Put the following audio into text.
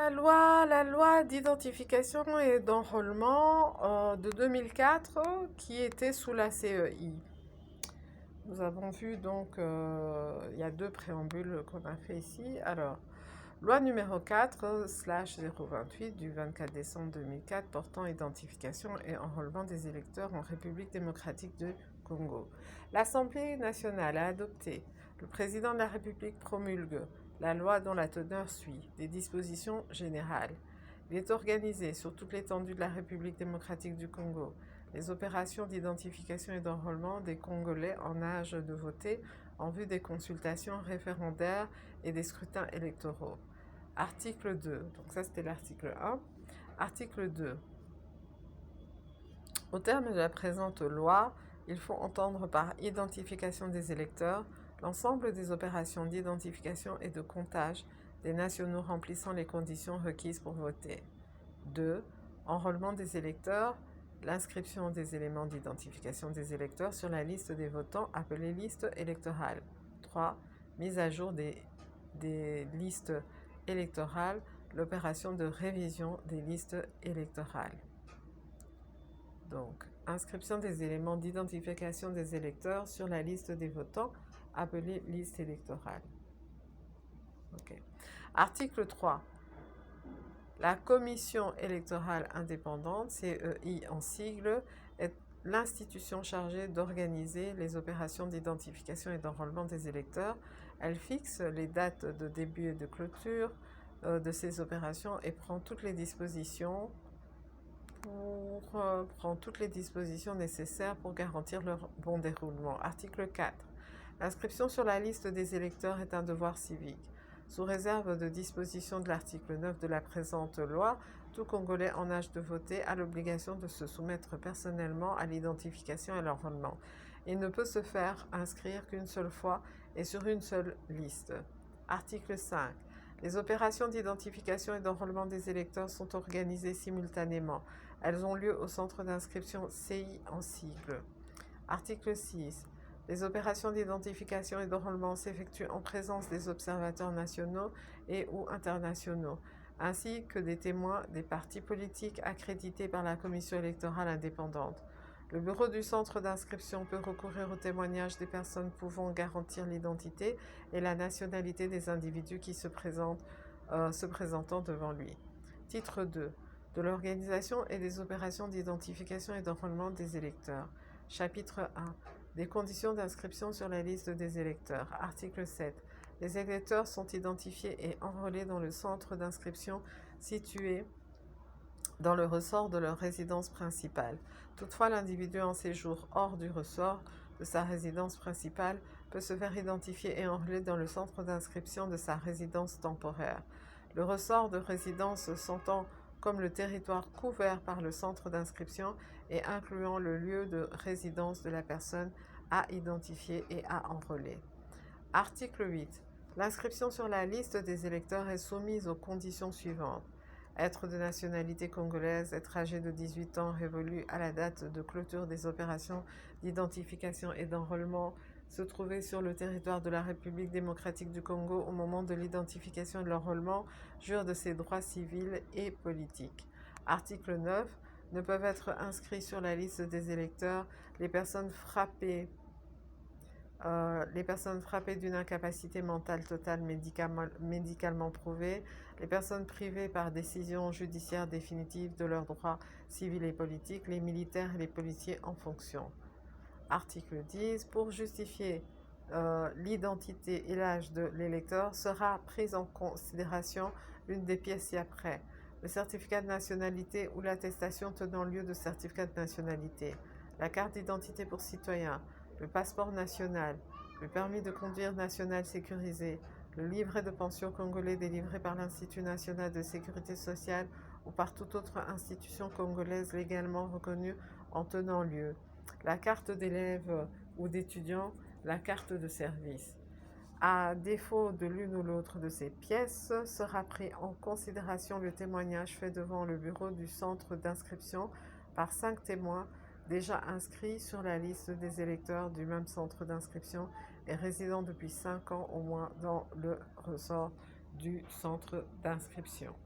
La loi d'identification et d'enrôlement de 2004 qui était sous la CEI. Nous avons vu donc, il y a deux préambules qu'on a fait ici. Alors, loi numéro 4/028 du 24 décembre 2004 portant identification et enrôlement des électeurs en République démocratique du Congo. L'Assemblée nationale a adopté, le président de la République promulgue la loi dont la teneur suit des dispositions générales. Il est organisé sur toute l'étendue de la République démocratique du Congo les opérations d'identification et d'enrôlement des Congolais en âge de voter en vue des consultations référendaires et des scrutins électoraux. Article 2, donc ça c'était l'article 1. Article 2. Au terme de la présente loi, il faut entendre par identification des électeurs l'ensemble des opérations d'identification et de comptage des nationaux remplissant les conditions requises pour voter. 2. Enrôlement des électeurs, l'inscription des éléments d'identification des électeurs sur la liste des votants appelée liste électorale. 3. Mise à jour des listes électorales, l'opération de révision des listes électorales. Donc, inscription des éléments d'identification des électeurs sur la liste des votants appelée liste électorale. Okay. Article 3. La Commission électorale indépendante, CEI en sigle, est l'institution chargée d'organiser les opérations d'identification et d'enrôlement des électeurs. Elle fixe les dates de début et de clôture de ces opérations et prend toutes les dispositions nécessaires pour garantir leur bon déroulement. Article 4. L'inscription sur la liste des électeurs est un devoir civique. Sous réserve de dispositions de l'article 9 de la présente loi, tout Congolais en âge de voter a l'obligation de se soumettre personnellement à l'identification et l'enrôlement. Il ne peut se faire inscrire qu'une seule fois et sur une seule liste. Article 5. Les opérations d'identification et d'enrôlement des électeurs sont organisées simultanément. Elles ont lieu au centre d'inscription CI en sigle. Article 6. Les opérations d'identification et d'enrôlement s'effectuent en présence des observateurs nationaux et ou internationaux, ainsi que des témoins des partis politiques accrédités par la Commission électorale indépendante. Le bureau du centre d'inscription peut recourir au témoignage des personnes pouvant garantir l'identité et la nationalité des individus qui se présentant devant lui. Titre 2. De l'organisation et des opérations d'identification et d'enrôlement des électeurs. Chapitre 1. Des conditions d'inscription sur la liste des électeurs. Article 7. Les électeurs sont identifiés et enrôlés dans le centre d'inscription situé dans le ressort de leur résidence principale. Toutefois, l'individu en séjour hors du ressort de sa résidence principale peut se faire identifier et enrôler dans le centre d'inscription de sa résidence temporaire. Le ressort de résidence s'entend comme le territoire couvert par le centre d'inscription et incluant le lieu de résidence de la personne à identifier et à enrôler. Article 8. L'inscription sur la liste des électeurs est soumise aux conditions suivantes. Être de nationalité congolaise, être âgé de 18 ans révolu à la date de clôture des opérations d'identification et d'enrôlement, se trouver sur le territoire de la République démocratique du Congo au moment de l'identification et de l'enrôlement, jure de ses droits civils et politiques. Article 9. Ne peuvent être inscrits sur la liste des électeurs les personnes frappées d'une incapacité mentale totale médicalement prouvée, les personnes privées par décision judiciaire définitive de leurs droits civils et politiques, les militaires et les policiers en fonction. Article 10. Pour justifier l'identité et l'âge de l'électeur sera prise en considération l'une des pièces ci-après: le certificat de nationalité ou l'attestation tenant lieu de certificat de nationalité, la carte d'identité pour citoyen, le passeport national, le permis de conduire national sécurisé, le livret de pension congolais délivré par l'Institut national de sécurité sociale ou par toute autre institution congolaise légalement reconnue en tenant lieu, la carte d'élève ou d'étudiant, la carte de service. À défaut de l'une ou l'autre de ces pièces, sera pris en considération le témoignage fait devant le bureau du centre d'inscription par 5 témoins déjà inscrits sur la liste des électeurs du même centre d'inscription et résidant depuis 5 ans au moins dans le ressort du centre d'inscription.